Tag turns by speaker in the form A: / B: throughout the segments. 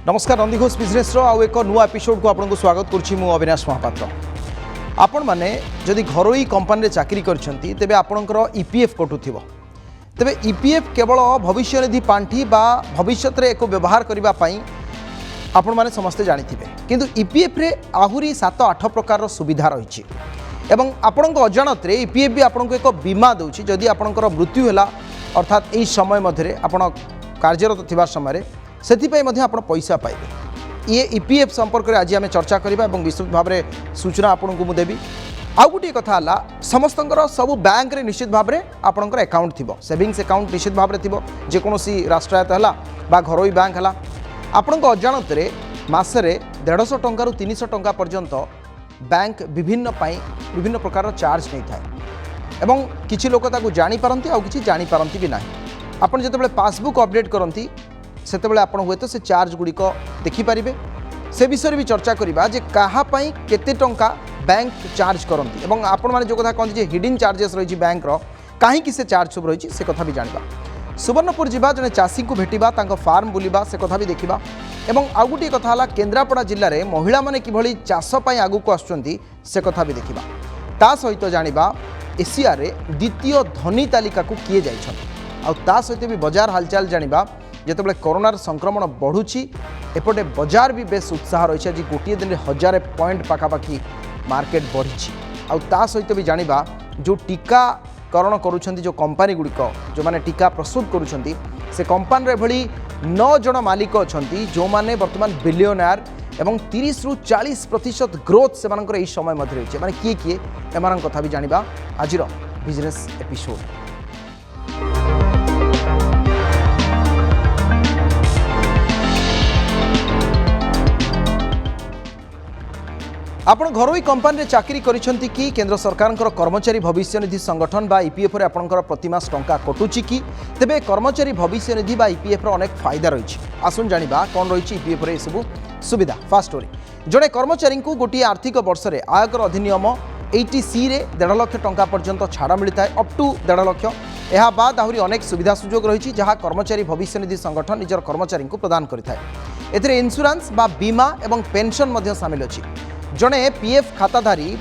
A: नमस्कार नंदीघोष बिजनेस आउ एक नुआ एपिसोड को आपको स्वागत करुच्ची मु अविनाश महापात्र। आपण मैंने जदि घरोई कंपानी चाकरी करछंती तेबे आपणकर ईपीएफ कटुथिबो तेबे ईपीएफ केवल भविष्य निधि पांठी बा भविष्य रे एक व्यवहार करबा पई आपण माने समस्ते जानिथिबे किंतु ईपीएफ रे आहुरी 7-8 प्रकार सुविधा रहिछि एवं आपणक अजाणत रे ईपीएफ भी आपणको एक बीमा दउछि जदि आपणकर मृत्यु होला अर्थात एई समय मध्यरे आपण कार्यरत थिबा समय सेथिपई मध्य आपण पैसा पाइबे। ये ईपीएफ संपर्क में आज आम चर्चा करबा एवं विस्तृत भाव में सूचना आपको देवी। आउ गोटे कथा है समस्तंकर सबू बैंक रे निश्चित भाव में आपंकर अकाउंट थी सेविंग्स अकाउंट निश्चित भाव में थी जेकोसी राष्ट्रायत्त है बा घरोई बैंक है आपण अजाणत मसरे 150 टंका 300 टंका पर्यंत बैंक विभिन्न प्रकार चार्ज नहीं थाए एवं किछि लोक ताकू जानी पारंती आउ किछि जानी पारंती भी नाही। आपण जेतेबेले पासबुक अपडेट करंती सेतेबेले आपण हुए तो से चार्ज गुड़िक देखिपारे से विषय भी चर्चा करवा जे काहापाई केते टंका बैंक चार्ज करती एवं आपण माने जो कथा कहते हिडन चार्जेस रही बैंक कहीं से चार्ज सब रही से कथा भी जाना। सुवर्णपुर जीवा जने चाषी को भेटिबा तांको फार्म बुलिबा से कथा भी देखिबा एवं आउ गोटे कथा है केन्द्रापड़ा जिले में महिला माने किभली चाष पई आगु को आसुचंती से कथा भी देखिबा। ता सहित जानिबा एशिया रे द्वितीय धनी तालिका को किए जाइछन आउ ता सहित भी बाजार हालचाल जानिबा जितेबाला कोरोनार संक्रमण बढ़ुची एपटे बाजार भी बेस उत्साह रही आज गोटे दिन 1000 पॉइंट पाखापाखि मार्केट बढ़ी आउ ता सहित भी जानिबा जो टीकाकरण करुछंती जो कंपनी गुड़िक जो माने टीका प्रस्तुत करुछंती से कंपनी रे भली 9 जन मालिक अछंती जो माने वर्तमान बिलियनर एवं 30 ରୁ 40% ग्रोथ से मानकर एही समय मध्य रही माने किए किए एमान कथा भी जानिबा आजिर बिजनेस एपिसोड। आपण घरोई कंपानी रे चाकरी करिसेंती कि केंद्र सरकार कर्मचारी भविष्य निधि संगठन बा ईपीएफ रे आपनकर प्रतिमास टंका कटुची कि तेबे कर्मचारी भविष्य निधि बा ईपीएफ रो अनेक फायदा रही। आसुन जानिबा कोन रही ईपीएफ रे सब सुविधा। फास्ट स्टोरी जड़े कर्मचारी को गोटे आर्थिक वर्ष रे आयकर अधिनियम 80C रे 1.5 लाख टंका पर्यंत छाड़ मिलता है अप टू 1.5 लाख। यह बाद आहरी अनेक सुविधा सुजोग रही जहाँ कर्मचारी भविष्य निधि संगठन निजर कर्मचारी को प्रदान करिथाय। एथिरे इंश्योरेंस बा बीमा एवं पेंशन मध्य शामिल अछि। जड़े पीएफ खाताधारी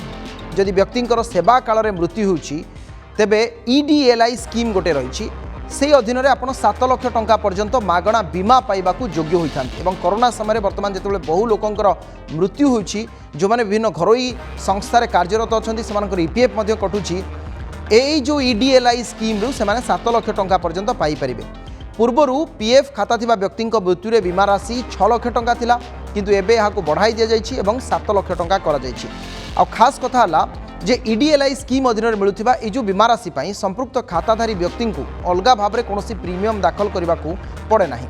A: जदि व्यक्तिंकर सेवा काल में मृत्यु होछि तेबे ईडीएलआई स्कीम गोटे रही से अधीन में आप 7 लाख टंका पर्यंत मागणा बीमा पाइबाकू योग्य होता एवं कोरोना समय बर्तमान जिते बहु लोकंकर मृत्यु होछि जो माने विभिन्न घरोई संस्था कार्यरत अच्छा से ईपीएफ कटुची यही जो ईडीएलआई स्कीम रु से 7 लाख टंका पर्यंत पाइपर। पूर्वर पीएफ खाता थिबा व्यक्ति मृत्यु बीमा राशि 6 लाख टंका थिला किंतु एबे यहाँ बढ़ाई दि जाइछि एवं 7 लाख टंका करा जाइछि। आ खास कथा हला जे ईडीएलआई स्कीम अधीन में मिलुथिबा ए जो बीमा राशि पई संपृक्त खाताधारी व्यक्ति को अलग भाव में कौन प्रीमियम दाखल करने को पड़े नहीं।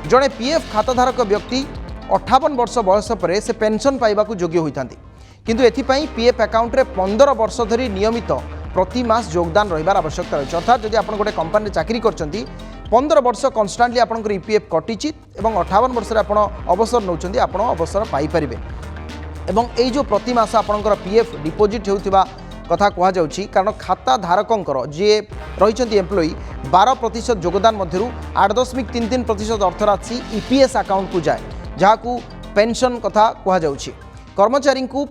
A: जड़े पीएफ खाताधारक व्यक्ति 58 वर्ष बयस पर से पेंशन पाइबाकू योग्य होइथांती किंतु एथिपाई पीएफ अकाउंट रे 15 वर्ष धरी नियमित प्रति मास योगदान रहिबार आवश्यकता रही। अर्थात जदि आपण गोटे कंपनी चाकरी करछंती 15 वर्ष कन्स्टांटली आपंकर ईपीएफ कटिची एवं 58 वर्ष आप अवसर नौकरी आप अवसर पाइपर एवं यही जो प्रति मास आपंकर पीएफ डिपोजिट होता कथा कहुच्छी कारण खाता धारकंकर जी रही एम्प्लॉई 12% योगदान मध्य 8.33% अर्थराशि ईपीएस अकाउंट को जाए जहाँ पेंशन कथा कहुच्छी। कर्मचारी को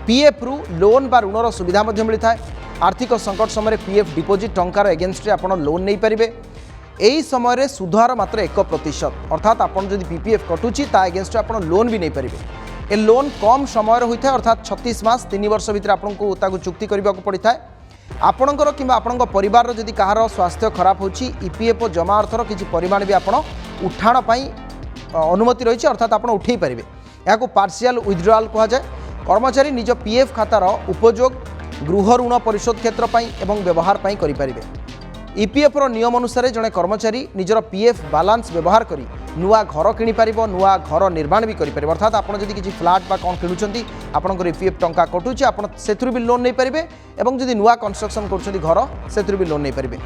A: पीएफ रु लोन बा ऋणर सुविधा मिलता है। आर्थिक संकट समय पीएफ डिपोजिट टंकार एगेन्स्ट आप लोन नहीं पारे यही समय सुधार मात्र 1% अर्थात आप पीपीएफ कटुची ता एगेन्स्ट आप लोन भी नहीं पारे। ए लोन कम समय होता है अर्थात 36 मास 3 वर्ष भितर आपको चुक्ति करने को पड़ता है। आपणकर कि आपण परिवार जदि कहार स्वास्थ्य खराब होची ईपीएफ जमा अर्थर किसी परिमाण भी आप उठाण अनुमति रही अर्थात आप उठे पारे। यहाँ पार्शियल विथड्रॉल कहुए। कर्मचारी निज पीएफ खातार उपयोग गृह ऋण परिशोध क्षेत्र एवं व्यवहार करें। ईपीएफ नियम अनुसार जड़े कर्मचारी निजर पीएफ बालांस व्यवहार करी नुआ घर किपर नुआ घर निर्माण भी करें। अर्थात आप किसी फ्लाट बा कौन किणुंट आपंकर ईपीएफ टंका कटुचे आप भी लोन नहीं पारे और जदि नुआ कंस्ट्रक्शन कर घर से भी लोन नहीं पारे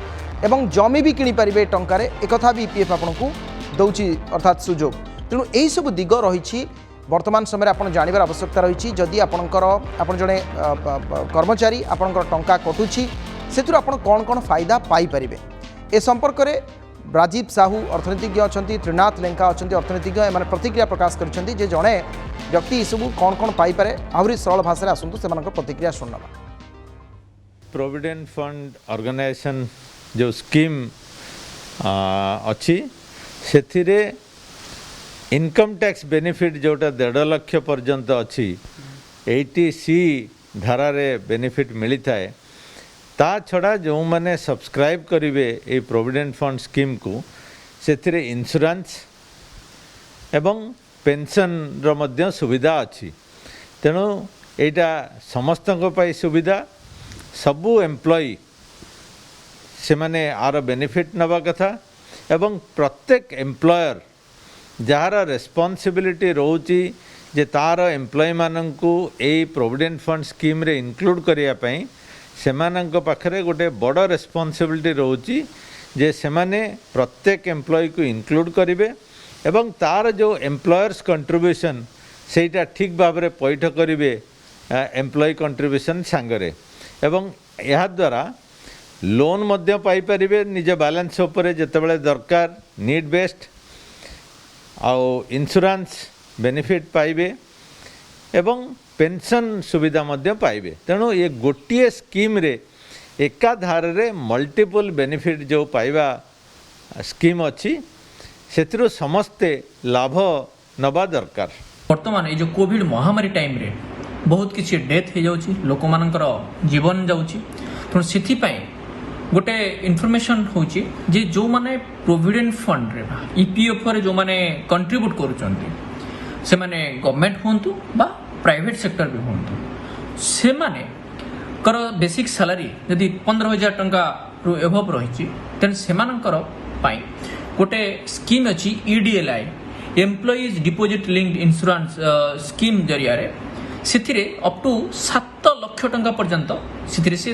A: और जमी भी किपर टंकार एक भी ईपीएफ आपको दौची अर्थात सुजोग। तेणु यही सब दिग रही वर्तमान समय आप जानवर आवश्यकता रही जदि आपंकर जड़े कर्मचारी आपंकर टंका कटुची से कौन कौन फायदा पाइपर ए संपर्क में राजीव साहू अर्थनीतिज्ञ अच्छा, त्रिनाथ लेंका अच्छा अर्थनीतिज्ञ एम प्रतिक्रिया प्रकाश कर जड़े व्यक्ति यू कौन कौन पाइपे आहरी सरल भाषा आसतु से प्रतिक्रिया शुणा।
B: प्रोविडेंट फंड ऑर्गेनाइजेशन जो स्कीम अच्छी से इनकम टैक्स बेनिफिट जोटा 1.5 लाख पर्यंत अच्छी 80C धारा बेनिफिट मिलता है। ता छड़ा जो मैंने सब्सक्राइब करेंगे ये प्रोविडेंट फंड स्कीम को से इंश्योरेंस एवं पेंशन रो सुविधा अच्छी। तेणु यहाँ समस्त सुविधा सबू एम्प्लॉई से माने आर बेनिफिट नवा कथा एवं प्रत्येक एम्प्लॉयर जार रेस्पॉन्सिबिलिटी रोची जे तार एम्प्लॉय माननकु ए प्रोविडेंट फंड स्कीम रे इंक्लूड करिया पई सेमानंक पाखरे गोटे बड़ रेस्पॉन्सिबिलिटी रोची जे सेमाने प्रत्येक एम्प्लॉय को इंक्लूड करिवे एवं तार जो एम्प्लॉयर्स कंट्रीब्यूशन सेटा ठीक भाव में पैठ करिवे एम्प्लॉय कंट्रीब्यूशन सांगरे एवं यह द्वारा लोन मध्य पाई परिबे निज बैलेंस उपरे जेतेबेले दरकार नीड बेस्ड आउ इंश्योरेंस बेनिफिट पाइबे एवं पेंशन सुविधा मध्य पाइबे। तेणु ये गोटे स्कीम रे एकाधार रे मल्टीपल बेनिफिट जो पाइबा स्कीम अच्छी से समस्ते लाभ नबा दरकार।
C: वर्तमान ये जो कोविड महामारी टाइम रे बहुत किसी डेथ हो जाउची, लोक मानकर जीवन जाउची। तेणु से गोटे इनफॉरमेशन होची जे जो माने प्रोविडेंट फंड रे ईपीएफ रे जो माने कंट्रीब्यूट करूचंती से माने गवर्नमेंट होंतु बा प्राइवेट सेक्टर भी होंतु से माने कर बेसिक सैलरी यदि 15,000 टंका रु एभव रही तेन से गोटे स्कीम अच्छी EDLI employees deposit linked insurance scheme जरिया से अप टू 7 लाख टंका पर्यंत से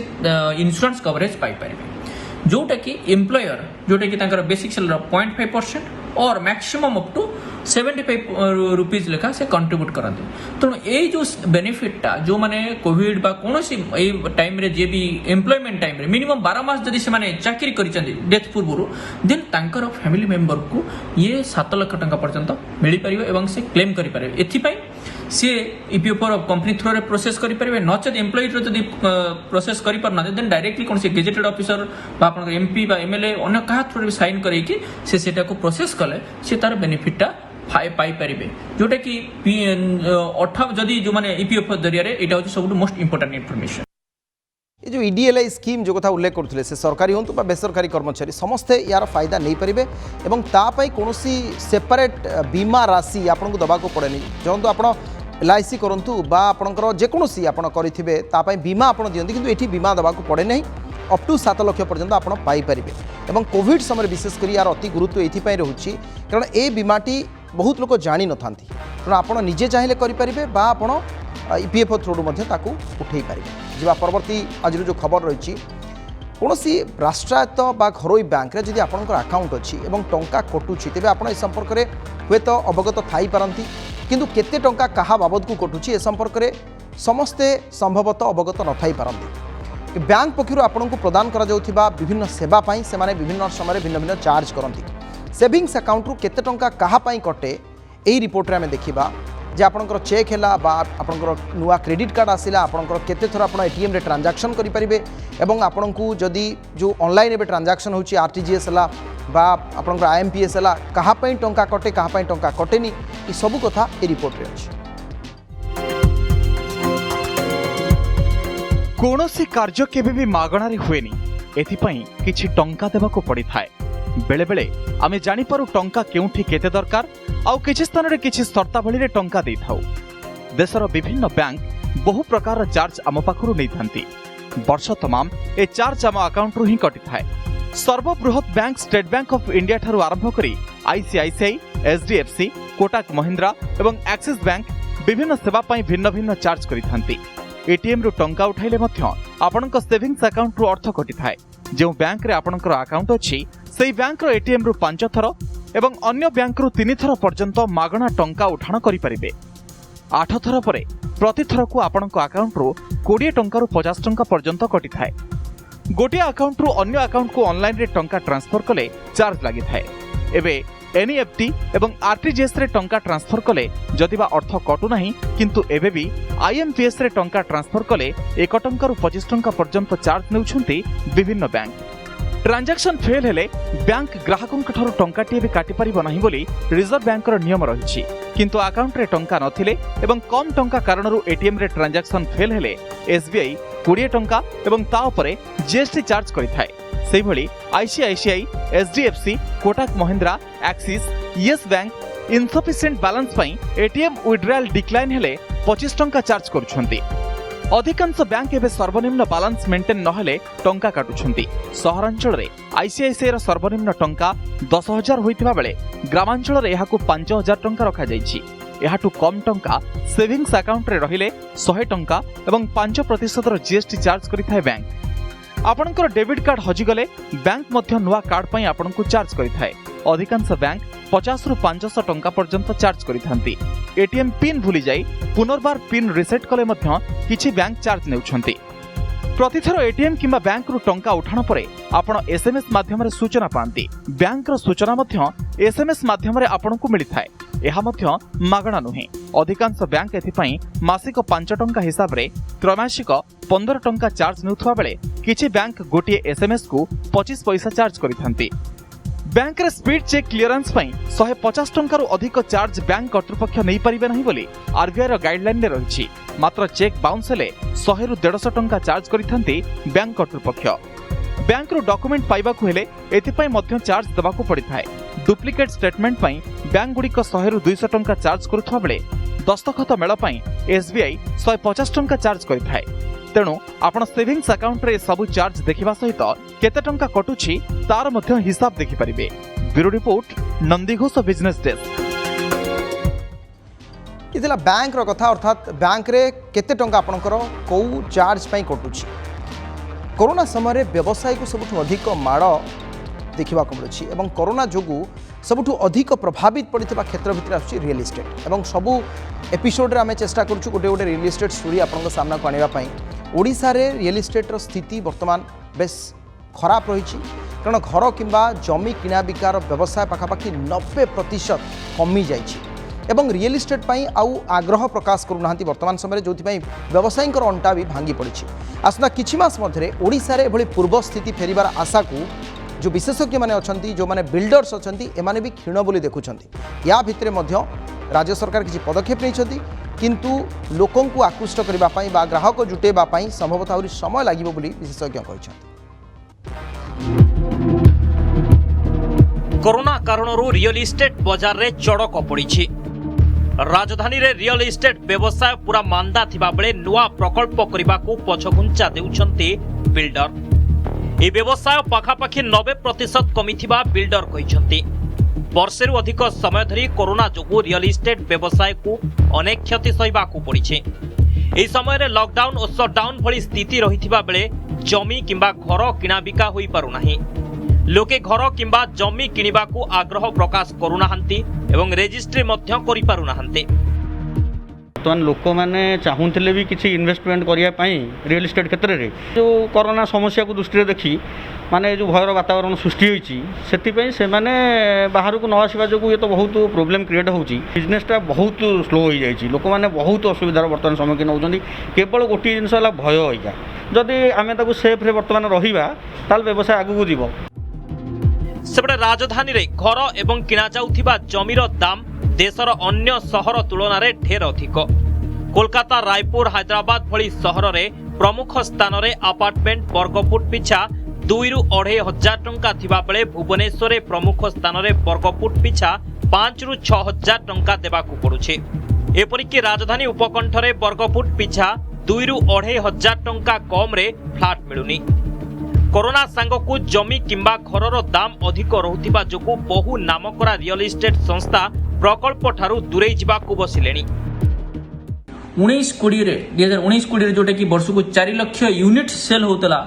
C: इंश्योरेंस कवरेज पाई परिबे जोटा कि एम्प्लॉयर जोटा कि तांकर बेसिक सैलरी 0.5% और मैक्सिमम अप टू 75 रुपीज लेखा से कंट्रीब्यूट करते। तेणु ये जो बेनिफिटा जो माने कोविड बा कौन सी टाइम रे जे भी एम्प्लॉयमेंट टाइम रे मिनिमम 12 मास जदि से माने चाकरी करिसेंती डेथ पूर्व देन तांकर फैमिली मेंबर को ये 7 लाख टंका पर्यंत मिल पारिबे एवं से क्लेम करि पारिबे। एथिपाई सी ईपीएफ कंपनी थ्रो रे प्रोसेस करि पारिबे नचेत एम्प्लॉय रो जदि प्रोसेस करि पारना देन डायरेक्टली कौन से गेजेटेड ऑफिसर बा आपन एमपी बा एमएलए अन्य कहा थ्रो रे साइन करै कि से सेटा को प्रोसेस कले से तार बेनिफिटा पाई पारिबे जोटा कि 18 जदि जो माने ईपीएफ जरिया रे एटा होची सबटु मोस्ट इंपोर्टेंट इन्फॉर्मेशन।
A: ये जो EDLI स्कीम जो कथा उल्लेख करते से सरकारी हूँ बा बेसरकारी कर्मचारी समस्ते यार फायदा नहीं पारे और तापाई कौन सेपरेट बीमा राशि आपको दबाक पड़ेनि। जो आप LIC करूँ बा आपंकर जेकोसी आप करें बीमा आप दिखती किंतु ये बीमा दबाक पड़े नहीं अप टू 7 लाख पर्यंत आप पाइपर और कोविड समय विशेषकर यार अति गुरुत्व ये रोचे कारण ये बीमाटी बहुत लोग जानी न था तेणु आप निजे चाहिए करेंगे बा आप EPF थ्रू उठे पारे। जा परवर्ती आज जो खबर रही कौन राष्ट्रायत्त बा घरोई बैंक रे जदि आपंकर अकाउंट अच्छी और टंका कटुची तेज आप संपर्क में हे तो अवगत थी पारती किंतु केते टंका कहा बाबद को कटुची ए संपर्क में समस्ते संभवतः अवगत न थी पारती। बैंक पक्षर आपको प्रदान करा जाउथिबा विभिन्न सेवा पाई से माने विभिन्न समय भिन्न भिन्न चार्ज करती। सेविंग्स अकाउंट रु केते टंका कहा पाई कटे यही रिपोर्ट रे आमे देखिबा जे आपनकर चेक हैला बा आपनकर नुआ क्रेडिट कार्ड आसिला आपनकर केते थर आपण ATM रे ट्रांजैक्शन करि परिबे एवं आपनकु जदि जो ऑनलाइन एबे ट्रांजैक्शन होची RTGS हैला बा आपनकर IMPS हैला कहा पाई टंका कटे कहा पाई टंका कटेनी ई सब कथा ए रिपोर्ट रे अछि।
D: कौनसी कार्य केबे भी मागणारे हुएनी एथिपाई किछि टंका देबाको पड़ी थाए। बेले बेले आमे जानि पारु टंका केउठी केते दरकार आउ किछि स्थान रे किछि शर्तावली रे टंका देई थाउ। देशर विभिन्न बैंक बहु प्रकार चार्ज आम पाखरु नै थांती। वर्ष तमाम ए चार्ज आम अकाउंट रु ही कटि थाए। सर्वबृहत bank State Bank of India ठारु आरंभ करी ICICI, HDFC, कोटक महिंद्रा एवं एक्सिस बैंक विभिन्न सेवा पाई भिन्न भिन्न चार्ज करि थांती। एटीएम रु टंका उठाइले मध्य आपनक सेविंग्स अकाउंट रु अर्थ कटि थाए। जो बैंक रे आपनकर अकाउंट अछि सेही बैंक रो एटीएम रु 5 थर एवं अन्य बैंक रु 3 थर पर्यंत मागणा टंका उठाण करि परिबे। 8 थर परे प्रति थर को आपनक अकाउंट रु 20 टंका रु 50 टंका पर्यंत कटि थाए। गोटे अकाउंट रु अन्य अकाउंट को ऑनलाइन रे टंका ट्रांसफर कले चार्ज लागि थाए। एबे एनईएफटी एवं आरटीजीएस रे टंका ट्रांसफर कले जदिबा अर्थ कटु नाही किंतु एबे भी आईएमपीएस रे टंका ट्रांसफर कले 1 टंका रु 25 टंका पर्यंत चार्ज नेउछंती विभिन्न बैंक। ट्रांजैक्शन फेल हेले बैंक ग्राहकंक ठारू टंकाटी भी काटि परिबो नाही बोली रिजर्व बैंक रो नियम रहिछि, किंतु अकाउंट रे टंका नथिले एवं कम टंका कारणरू एटीएम रे ट्रांजैक्शन फेल हेले एसबीआई 20 टंका एवं ता उपरे जीएसटी चार्ज करिथाय। सेहि भली ICICI, HDFC, Kotak Mahindra, axis, yes bank insufficient balance पई एटीएम विड्रॉल डिक्लाइन हेले 25 टंका चार्ज करूछंती। अधिकांश बैंक एवं सर्वनिम्न बैलेंस मेंटेन नहेले टंका काटुछंती। सहरांचल रे आईसीआईसीआई रो सर्वनिम्न टंका 10,000 होइतिबा बेले ग्रामांचल रे एहाकु 5,000 टंका रखा जाइछि। एहाटु कम टंका सेविंग्स अकाउंट रे रहिले 100 टंका एवं 5% रो जीएसटी चार्ज करिथाय बैंक। आपणकर डेबिट कार्ड हजिगले बैंक मध्य नुआ कार्ड पई आपणकु चार्ज करिथाय। अधिकांश बैंक 50 रु 500 टंका पर्यंत चार्ज करिथांती। एटीएम पिन भूली जाई पुनर्बार पिन रिसेट कले मध्य किछि बैंक चार्ज नेउछंती। प्रतिथर एटीएम किंबा बैंक रु टंका उठाण परे आपण एसएमएस माध्यम रे सूचना पांती। बैंक रो सूचना मध्य एसएमएस माध्यम रे आपणकु मिलिथाय। एहा मध्य मागणा नुहे। अधिकांश बैंक एथिपई मासिक 5 टंका हिसाब रे त्रैमासिक 15 टंका चार्ज नेउथवा बेले किछि बैंक गोटिए एसएमएस को 25 पैसा चार्ज करिथांती। बैंक रे स्पीड चेक क्लियरेंस पई 150 टंका रु अधिक चार्ज बैंक कर्तृपक्ष नै परिबे नाही बोली आरबीआई रो गाइडलाइन रे रहिछि। मात्र चेक बाउंस हेले 100 रु 150 टंका चार्ज करिथांती बैंक कर्तृपक्ष। बैंक रो डॉक्यूमेंट पाइबा को हेले एथिपई मध्य चार्ज देबा को पड़िथाय। डुप्लिकेट स्टेटमेंट पई बैंक गुडिक 100 रु 200 टंका चार्ज करुथवा बेले दस्तखत मेल पई एसबीआई 150 टंका चार्ज करिथाय। तेणु आपण सेविंग्स अकाउंट रे सब चार्ज देखिबा सहित केते टंका कटुछि तार मध्य हिसाब देखि परिबे। Bureau report, Nandighosh business desk.
A: इतला बैंक रो कथा, अर्थात बैंक रे केते टंका आपनकर को चार्ज पई कटुछि। कोरोना समय रे व्यवसाय को सबुठ अधिक माड़ देखा मिलूँ एवं कोरोना जोगु सबुठ अधिक प्रभावित पड़ता क्षेत्र भितर आसुची रियल इस्टेट एवं सबू एपिसोड रे आमे चेष्टा करूँ गोटे गोटे रियल इस्टेट स्टोरी आपन सामना को आने ओडिशा रे रियल इस्टेट स्थिति वर्तमान बेस खराब रही, कारण घर किंबा जमी किना बिकार व्यवसाय पाखापाखि 90% कमी जाइछि एवं रियल इस्टेट पई आउ आग्रह प्रकाश करूना वर्तमान समय जो व्यवसायी अंटा भी भांगी पड़ी। आसना किछि मास मध्य ओडिशा रे एभली पूर्व स्थिति फेरिबार आशा को जो विशेषज्ञ माने अछंती, जो माने बिल्डर्स अछंती, एमाने भी क्षीण बोली देखुछंती। या भितरे मध्य राज्य सरकार किछि पदक्षेप नैछंती, किंतु लोकों को आकृष्ट करबा पई बा ग्राहक जुटेबा पई संभवतः आहुरी समय लागिबो बोली विशेषज्ञ कहिछंती।
E: कोरोना कारणरू रियल इस्टेट बाजार रे चड़क पड़ी। राजधानी रे रियल इस्टेट व्यवसाय पूरा मांदा थिबा बेले नुआ प्रकल्प करबा को पछघुंचा देउछंती बिल्डर। ए व्यवसाय पाखापाखि 90% कमिथिबा बिल्डर कहिछंती। वर्षेरु अधिक समय धरी कोरोना जोगु रियल इस्टेट व्यवसाय को अनेक क्षति सहिबा को पड़िछे। एही समय रे लॉकडाउन और शटडाउन भली स्थिति रहिथिबा बेले जमी किंबा घर किना बिका होई पारु नाही। लोके घर किंबा जमी किनिबा को आग्रह प्रकाश करूनाहांती एवं रेजिस्ट्री मध्य करि पारुनाहांती।
F: बर्तमान लोक मैंने चाहूले भी किसी इन्वेस्टमेंट करने रियल इस्टेट क्षेत्र में जो कोरोना समस्या को दृष्टि देखी माने जो भयर वातावरण सृष्टि होती से माने बाहर को न आसवा जो ये तो बहुत प्रोब्लेम क्रिएट होची। बिजनेसटा बहुत स्लो हो जाए, लोक मैंने बहुत असुविधार बर्तमान सम्मुखीन होती। केवल गोटे जिनस भय होगा, जदि आम सेफ्रे बर्तमान रहा ताल व्यवसाय आगू जीव।
E: सेपटे राजधानी रे घर एवं किना जाउथिबा जमीर दाम देशर अन्य सहर तुलन में ढेर अधिक। कोलकाता, रायपुर, हैदराबाद भली सहर रे प्रमुख स्थान रे अपार्टमेंट वर्गफुट पिछा 2 रु 2.5 हजार टंका थिबा बेले भुवनेश्वर रे प्रमुख स्थान रे वर्गफुट पिछा 5 रु 6 हजार टंका देबाकू पड़ुछे। एपरिकी राजधानी उपकंठ रे वर्गफुट पिछा 2 रु 2.5 हजार टंका कम रे फ्लैट मिलुनी। कोरोना सांगकू जमी किंबा घरर दाम अधिक रहुथिबा जोगु बहु नामकरा रियल इस्टेट संस्था प्रकल्प ठारू दूरे जिबाकू बसिलेनी।
C: 19-20 रे 2019-20 रे जोटा कि वर्ष को 4 लाख यूनिट सेल होतला,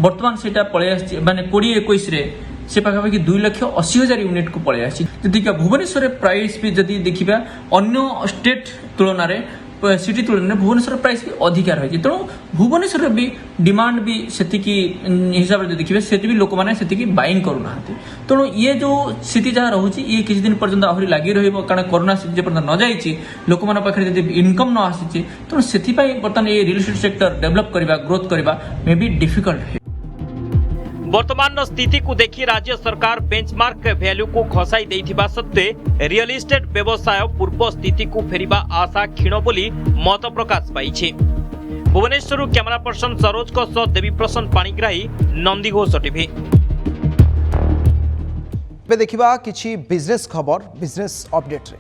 C: वर्तमान सेटा पळे आछि माने 2021 रे से पाखापाखि 2,80,000 यूनिट को पळे आछि। जदि का भुवनेश्वर प्राइस भी जदि देखिबा अन्य स्टेट तुलन रे सिटी तुलन में भुवनेश्वर प्राइस भी अधिका रही तेणु भुवनेश्वर भी डिमांड भी सेति हिसाब से देखिए से भी लोक मैंने बाइंग करूना तेणु ये जो स्थिति जहाँ रोचे ये किसी दिन पर्यंत आहरी लगी कारण कोरोना स्थिति पर्यंत न जाइए लोक मान पाखे जब इनकम न आसी तेणु से बर्तमान ये रियल एस्टेट सेक्टर डेवलप करवा ग्रोथ करवा मे बी डिफिकल्ट है।
E: वर्तमान स्थिति को देखि राज्य सरकार बेंचमार्क वैल्यू को खसाई देथिबा सत्वे रियल एस्टेट व्यवसाय पूर्व स्थिति को फेरिबा आशा क्षीण बोली मत प्रकाश पाइछि। भुवनेश्वर कैमरा पर्सन सरोज को सह देवी प्रसन्न पाणिग्राही नंदीघोष टीवी।
A: देखिबा किछि बिजनेस खबर बिजनेस अपडेट रे।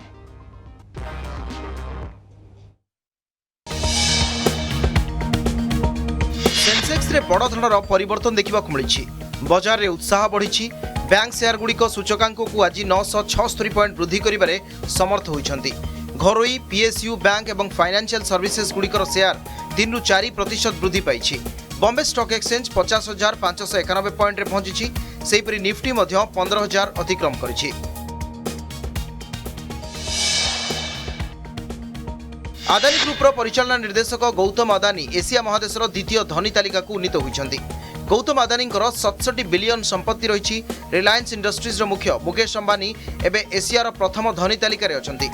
A: सेंसेक्स रे बड़ धरणर परिवर्तन देखा मिली बजार रे उत्साह बढ़ी बैंक शेयर गुड़िक सूचकांक को आज 976 पॉइंट वृद्धि करिबारे समर्थ होइछंती। घरोई पीएसयू बैंक एवं फाइनेंशियल सर्विसेज गुड़िकर शेयर 3 ରୁ 4% वृद्धि पाई। बॉम्बे स्टॉक एक्सचेंज 50,591 पॉइंट रे पहुंची। सेहीपरि निफ्टी 15,000 अतिक्रम करिछि। अदानी ग्रुपर परिचालना निर्देशक गौतम अदानी एशिया महादेशर द्वितीय धनी तालिका को उन्नीत होइछंती। गौतम अदानी 67 बिलियन संपत्ति रही। रिलायंस इंडस्ट्रीज मुख्य मुकेश अंबानी एबे एशियार प्रथम धनी तालिका रे अछंती।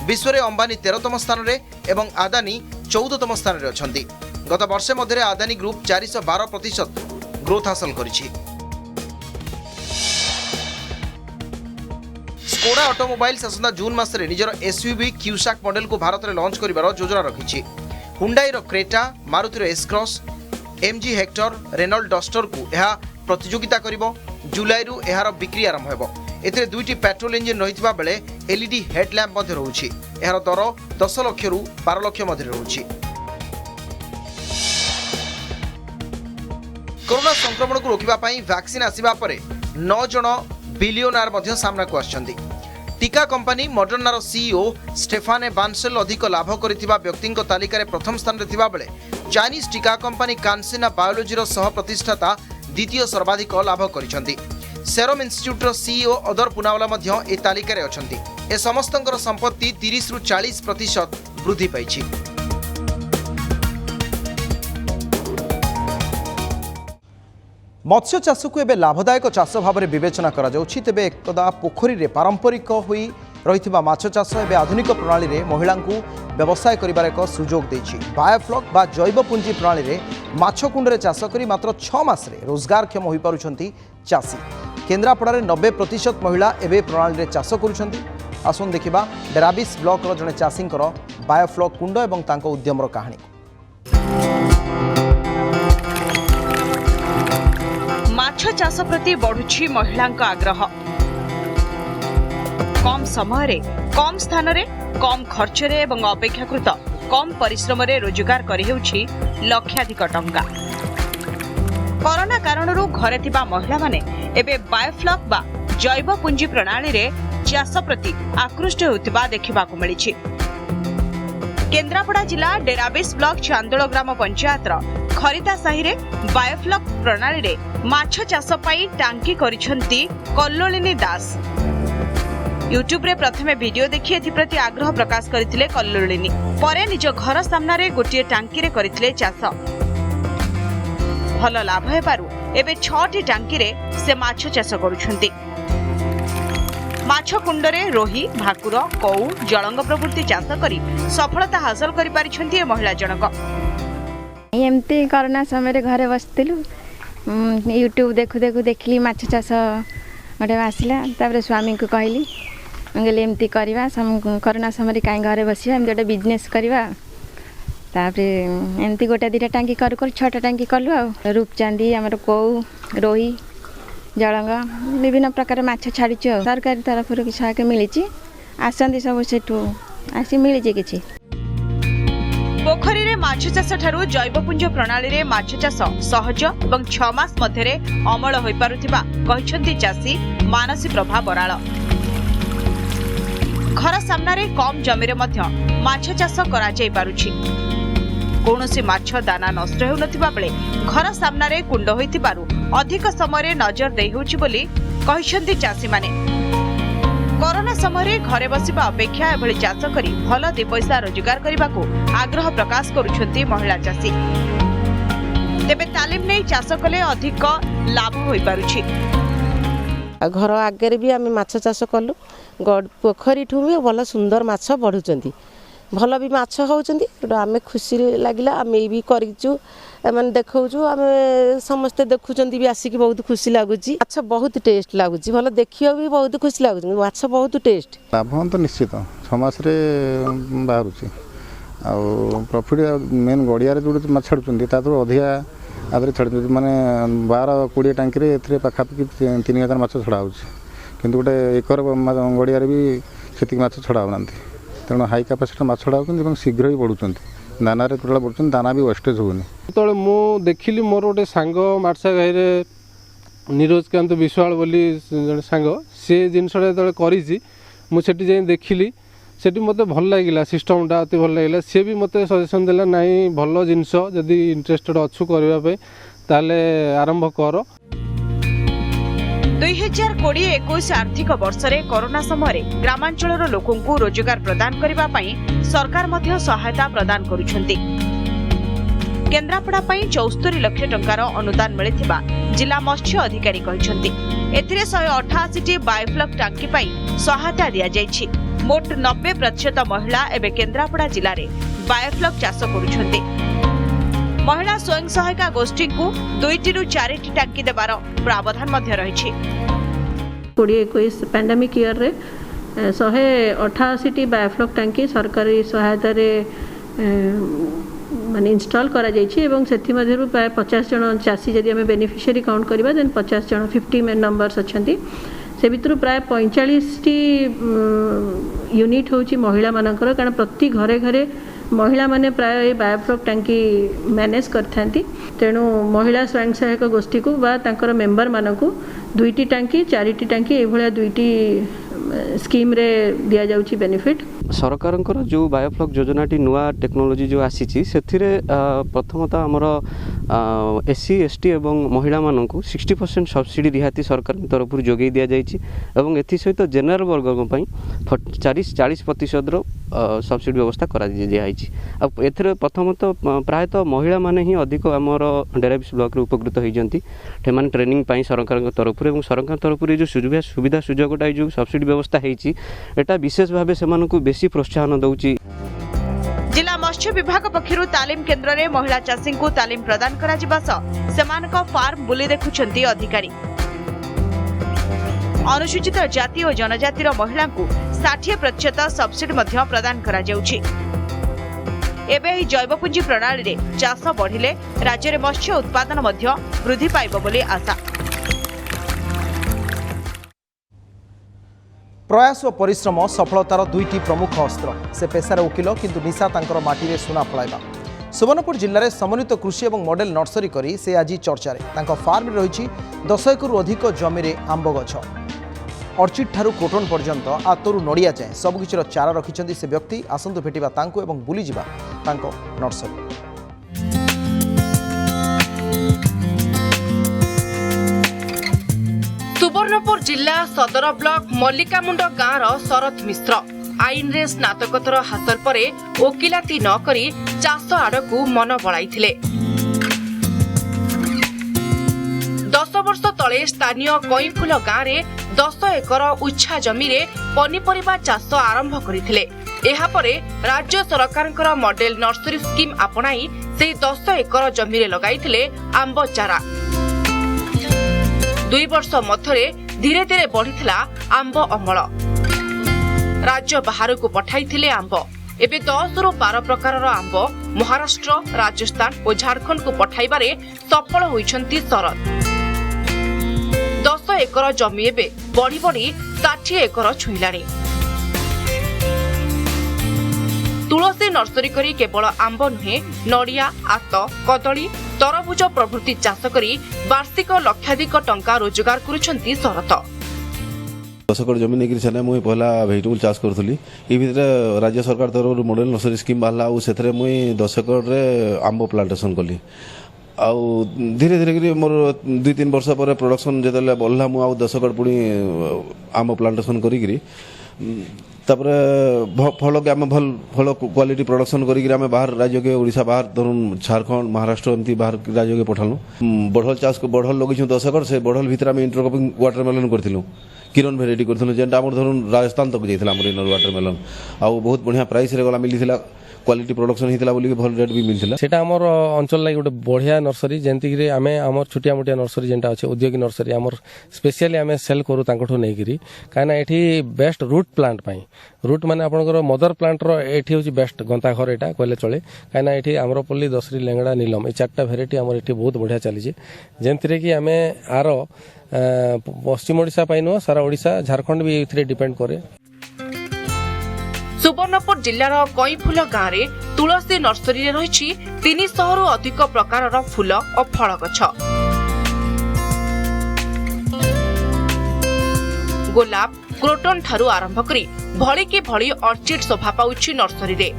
A: विश्व में अंबानी 13तम स्थान रे एवं अदानी 14तम स्थान रे अछंती। गत वर्षे मध्य अदानी ग्रुप 412% ग्रोथ हासिल करिछि। स्कोडा ऑटोमोबाइल्स आसंता जून मासरे निजर एसयूवी क्यूसाक मॉडल को भारत में लॉन्च करिवार योजना रखिछि। हुंडाई रो क्रेटा, मारुति रो S-Cross, MG Hector, Renault Duster को यह प्रतियोगिता करिवो। जुलाई रु एहार बिक्री आरंभ हेबो। एथिरे 2टी पेट्रोल इंजिन रहितबा बेले एलईडी हेडलैम्प मध्य रहुछि। एहार दर 10 लाख रु 12 लाख मध्य रहुछि। कोरोना संक्रमण को रोकिबा पई वैक्सीन आसीबा परे 9 जण बिलियनर मध्य सामना को आछंती। टीका कंपनी मॉडर्नार सीईओ स्टेफाने बानसेल अधिक लाभ करिथिबा व्यक्तिଙ୍କ तालिका प्रथम स्थान रे थिबा बेले चाइनीज टीका कंपनी कांसिना बायोलॉजी रो सह प्रतिष्ठाता द्वितीय सर्वाधिक लाभ करिसंती। सेरम इंस्टीट्यूट रो सीईओ अदर पुनावाला मध्य ए तालिका रे अछंती। ए समस्तଙ୍କର संपत्ति 30 ରୁ 40% वृद्धि पाइछि। मत्स्य चाष को एबे लाभदायक चाष भाव में विवेचना करा जाउछि। तेबे एकदा पोखरी रे पारंपरिक होई रहिथिबा माछ चाष एबे आधुनिक प्रणाली रे महिला को व्यवसाय करिबार एक सुजोग देछि। बायोफ्लॉक बा जैव पुंजी प्रणाली रे माछ कुंड रे चाष करी मात्र 6 मास रे रोजगारक्षम होई पारुछंती चाषी। केन्द्रापड़ा रे 90% महिला एबे प्रणाली रे चाष करुछंती। आसुन देखिबा डेराबिस ब्लॉक रो जने चाषींकर बायोफ्लॉक कुंड एवं तांको उद्यमर कहानी।
G: माछ चाष प्रति बढ़ुछि महिलांक आग्रह। कम समय रे, कम स्थान रे, कम खर्च रे एवं अपेक्षाकृत कम परिश्रम रे रोजगार करि हेउछि लक्षाधिक टंका। कोरोना कारणरू घरे थिबा महिला माने एबे बायोफ्लॉक बा जैव पुंजी प्रणाली रे चाष प्रति आकृष्ट होतिबा देखिबाकू मिलिछि। केन्द्रापड़ा जिला डेराबिस ब्लॉक चांदोल ग्राम पंचायत खरीदा साही रे बायोफ्लॉक प्रणाली रे माछ चाष पाई टांकी करिसंती कल्लोलिनी दास। यूट्यूब रे प्रथमे वीडियो देखि एथि प्रति आग्रह प्रकाश करथिले कल्लोलिनी। परे निज घर सामना रे गोटिए टांकी रे करथिले चाष। भल लाभ हेबारु एबे 6टी टांकी रे से माछ चाष करूछंती। माछ कुंड रे रोही, भाकुर, कौ, जलंग प्रभृति चाष करी सफलता हासिल करि पारिछंती ए महिला जनक।
H: एमती कोरोना समय घरे बसलु यूट्यूब देखु देखु देखली माछ चाष गोटे आसला। तापर स्वामी को कहली कहली एमती करवा कोरोना समय कहीं घरे बसवा एमती गोटे बिजनेस करवा। तापर एमती गोटे 2टा टांकी करू करू 6टा टांकी कलु आ रूपचांदी आमर कौ, रोही, जलंग विभिन्न प्रकार माछ छाड़ीचु। सरकारी तरफ सहायक मिली आसती सब सेठू आसी मिली किसी।
G: पोखरी रे माछ चाष ठारू जैवपुंज प्रणाली रे माछ चाष सहज एवं 6 मास मध्यरे अमल होई पारुथिबा कहिसंती चाषी मानसी प्रभा बराळ। घर सामना रे कम जमी रे मध्य माछ चाष करा जाई पारुछि। कोनोसी माछ दाना नष्ट हेउ नथिबा बेले घर सामना रे कुंड होइतिबारु अधिक समय रे नजर देइ होउछि बोली कहिसंती चाषी माने। କରୋନା ସମୟରେ ଘରେ ବସିବା ଅପେକ୍ଷା ଏଭଳି ଚାଷ କରି ଭଲ ଦୁଇ ପଇସା ରୋଜଗାର କରିବାକୁ ଆଗ୍ରହ ପ୍ରକାଶ କରୁଛନ୍ତି ମହିଳା ଚାଷୀ। ତେବେ ତାଲିମ ନେଇ ଚାଷ କଲେ ଅଧିକ ଲାଭ ହୋଇପାରୁଛି।
I: घर आगे भी आम माछ चाष कलु पोखरी ठू भी भल सुंदर माछ बढ़ुंट भल भी माछ होती आम खुशी लगे आम भी करूँ देखु आम समस्ते देखुं भी आसिक बहुत खुशी लगुच माछ बहुत टेस्ट लगुच भल देखिए भी बहुत खुशी लगुच माछ बहुत टेस्ट
J: लाभ तो निश्चित 6 मास बाहर प्रॉफिट मेन गड़िया जो माछ छाड़ुंट अधिका आदि छाड़ माने 12-20 टांकी पाखापाखि 3000 माछ छड़ा कि गोटे एकर गड़िया भी से माछ छड़ा ना तेणु हाई कैपेसिटी माछ छड़ा शीघ्र भी बढ़ुं दाना टोटाल बढ़ुं दाना भी वेस्टेज होनी। जो मुझे देखिली मोर गोटे सांग मार्सा घाई नीरजकांत विश्वाल बोली जड़े सांग सी जिनसा जो मुझे देखिली सेठी मते भल लागिला सिस्टमटा अति भल लागिला सी भी मते सजेशन देला नाही भल जिनस जदि इंटरेस्टेड अछु करबा पे ताले आरंभ कर।
G: 2020-21 आर्थिक वर्ष रे कोरोना समय ग्रामांचलर लोकंकु रोजगार प्रदान करिबा पई सरकार मध्य सहायता प्रदान करूछंती। केन्द्रापड़ा पई 74 लाख टंकार अनुदान मिलिथिबा जिला मत्स्य अधिकारी कहिसंती। एथिरे 188 बायोफ्लक टांकी पई सहायता दिया जायछि। मोट 90% महिला एवं केन्द्रापड़ा जिले में बायोफ्लक चाष करुछंती। महिला स्वयं सहायता गोष्ठी को 2-4 टांकी देवार प्रावधान मध्य रहिछि।
K: 2021 पैंडेमिक ईयर रे 188 बायोफ्लक टांकी सरकारी सहायता रे माने इंस्टॉल करा जायछि एवं सेथि मध्यरु प्राय 50 जन चासी जदि हमें बेनिफिशियरी काउंट करबा देन 50 जन 50 मेन नंबर्स अछंती से भितर प्राय 45 यूनिट होची महिला मानकर कारण प्रति घरे घरे महिला माने प्राय बायोफ्लक टांकी मैनेज करथांती तेणु महिला स्वयं सहायक गोष्ठी को बा तांकर मेंबर मानकू 2टी टांकी 4टी टांकी ए भलिया 2टी स्कीम रे दिया जाउची बेनिफिट।
L: सरकार जो बायोफ्लक योजनाटी नुआ टेक्नोलोजी जो आसी प्रथमतः आमर एससी एसटी एवं महिला मानक 60% सब्सिडी रिहाती सरकार तरफ जोगे दि जाइए एसत जेनेल वर्ग 40% सब्सिडी व्यवस्था कर प्रथमतः प्रायतः महिला माने ही अधिक आमर डेराबिस ब्लॉक उपकृत होती ट्रेनिंग सरकार तरफ सरकार तरफ जो सुविधा सुजोगटा जो सब्सिडी व्यवस्था होता विशेष भाव से बेसी प्रोत्साहन दौची।
G: जिला मत्स्य विभाग पक्षरु तालीम केन्द्र रे महिला चाषी को तालीम प्रदान करा जिबा सेमानक फार्म बुली देखुछंती अधिकारी। अनुसूचित जाति और जनजातिर महिला को 60% सब्सिडी मध्य प्रदान करा जाउछि। एबे ही जैवपुंजी प्रणाली रे चाष बढ़िले राज्य रे मत्स्य उत्पादन मध्य वृद्धि पाइबो बोली आशा।
A: प्रयास और परिश्रम सफलतार दुईटी प्रमुख अस्त्र से पेशार वकिल किंतु निशा तांकर माटी रे सुना फलाइबा। सुवर्णपुर जिले में समन्वित कृषि और मॉडल नर्सरी करी से आज चर्चा फार्म रही 10 एकरु अधिक जमी रे आंब गछ अर्चिड ठारू कोटन पर्यंत आतरू नड़िया जाए सबकिछिर चारा रखिछन्ति से व्यक्ति आसंतु भेटिबा तांको एवं बुली जिबा तांको नर्सरी।
M: सुवर्णपुर जिला सदर ब्लॉक मल्लिकामुंड गाँव शरद मिश्र आईन रे स्नातकोत्तर हासिल परे वकिलाती न करी चाष आड़कू मन बळाइथिले। 10 वर्ष तले स्थानीय कईफुल गाँव रे 10 एकर उच्छा जमी रे पनीपरिबा चाष आरंभ करिथिले। एहा परे राज्य सरकारଙ୍କର मॉडल नर्सरी स्कीम अपनाई से 10 एकर जमी रे लगाइथिले आंब चारा। 2 वर्ष मध्यरे धीरे धीरे बढ़िथिला आंब अमल। राज्य बाहर को पठाइथिले आंब। एबे 10 रु 12 प्रकारर आंब महाराष्ट्र राजस्थान और झारखंड को पठाइबारे सफल होइछन्ति शरद। 10 एकर जमी एबे बढ़ी बढ़ी 60 एकर छुइलाणी। तुलसी नर्सरी करी केवल आंब नुहे नड़िया आत कदली तरबुज प्रभृति चाष करी वार्षिक लक्षाधिक टंका रोजगार करुछन्ति शरद।
N: 10 एकड़ जमीन नहीं छे मुई पहला भेजिटेबल चाष करूली ई भितर राज्य सरकार तरफ मॉडल नर्सरी स्कीम बाहला और सेथरे मुई 10 एकड़ रे आंब प्लांटेशन कली आउ धीरे धीरे करी मोर 2-3 वर्ष पर प्रोडक्शन जेतले बढ़ला मु आउ 10 गड़ पुणी आम प्लांटेशन करी तापर फल के आम भल फल क्वालिटी प्रोडक्शन करी आम बाहर राज्य के ओडिशा बाहर धरुन झारखंड महाराष्ट्र एमती बाहर राज्य के पठालु बढ़ल चाष बढ़ल लगे 10 एकड़ से बढ़ल भितर आम इंटरक्रॉपिंग वाटरमेलन करथिलु किरण भेराइटी करथिलु जेंटा हमर धरुन राजस्थान तक जाइथिला हमर इनर वाटरमेलन आउ बहुत बढ़िया प्राइस रे गला मिलिथिला क्वालिटी प्रोडक्शन होता बोली भल रेट भी मिलता
O: सेटा हमर अंचल लागि गोटे बढ़िया नर्सरी जेंति कि आमे हमर छोटिया मोटिया नर्सरी जेंटा अछि उद्योगी नर्सरी हमर स्पेशली आमे सेल करू तांकठो नै करी काना एठी बेस्ट रूट प्लांट पई रूट माने आपनकर मदर प्लांट रो एठी होची बेस्ट गंता घर एटा कहले चले काना एठी आम्रपल्ली दसरी लेंगड़ा नीलम ए चारटा भेराइटी हमर एठी बहुत बढ़िया चली जे जेंति रे कि आमे आरो पश्चिम ओडिशा पई नो सारा ओडिशा झारखंड भी एथिरे डिपेंड करे।
M: सुवर्णपुर जिल्लार कईफुल गाँव में तुलसी नर्सरी रही 300 रु अधिक प्रकार फूल और फल गछ गोलाप क्रोटन ठारू आरंभ करी भली की भली अर्चिड शोभा पाउछि नर्सरी रे।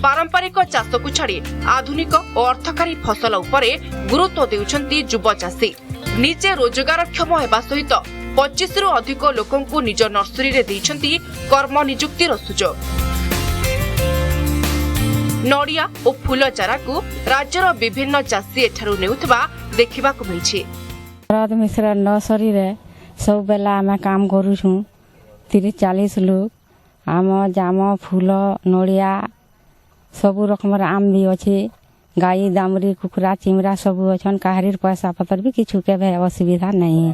M: पारंपरिक चाष को छाड़ी आधुनिक और अर्थकारी फसल उपरे गुरुत्व देउछंती युवा चाषी निजे रोजगारक्षम हेबा सहित 25 रु अधिक लोकंकु निज नर्सरी रे दैछंती कर्म नियुक्तिर सुजोग। नड़िया और फूल चारा को राज्यर विभिन्न चाषी एठारु नेउथबा देखिबाकु मिलछि।
P: भरत मिश्र नर्सरी रे सब बेला आमे काम करूछु 30-40 लोग आम जाम फूल नड़िया सब रकम आम भी अच्छे गाई दामरी कुकुरा चिमरा सब अच्छन काहरी पैसा पतर भी किछु के असुविधा नहीं है।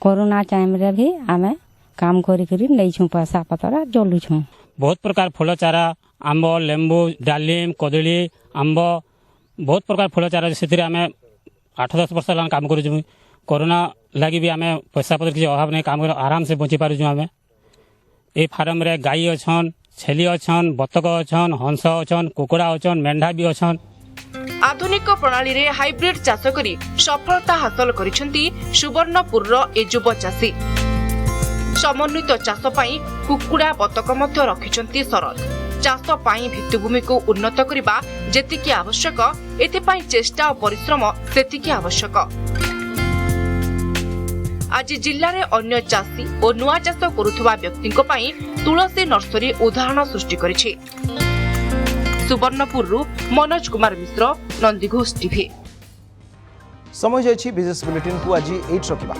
P: कोरोना टाइम रे भी आमे काम करी करी नैछु पैसा पतर चलुछु।
Q: बहुत प्रकार फूल चारा आंब लेंबू डालिम कदली आंब बहुत प्रकार फूल चारा से आमे 8-10 वर्ष लान काम करूछु। कोरोना लगी भी आमे पैसा पतर किसी अभाव नहीं काम कर आराम से बची पारुछु। आमे ए फार्म रे गाई अच्छन छेली अच्छन बतक अच्छन हंस अच्छन कुकुड़ा अच्छन मेंढा भी अच्छन।
M: आधुनिक प्रणाली रे हाइब्रिड चाष करी सफलता हासिल करिसेंती सुवर्णपुर रो ए युवा चाषी। समन्वित चाष पई कुकुड़ा बतक मध्य रखिसेंती शरद। चाष पई भित्तिभूमि को उन्नत करिबा जेतिकी आवश्यक एथि पई चेष्टा और परिश्रम सेतिकी आवश्यक। आज जिल्ला रे अन्य चाषी और नुआ चाष करुथुवा व्यक्तिको पई तुलसी नर्सरी उदाहरण सृष्टि करिछि। सुवर्णपुर मनोज कुमार मिश्र नंदीघोष टीवी।
A: समय जाइछि बिजनेस बुलेटिन को आज 8 रखिबा।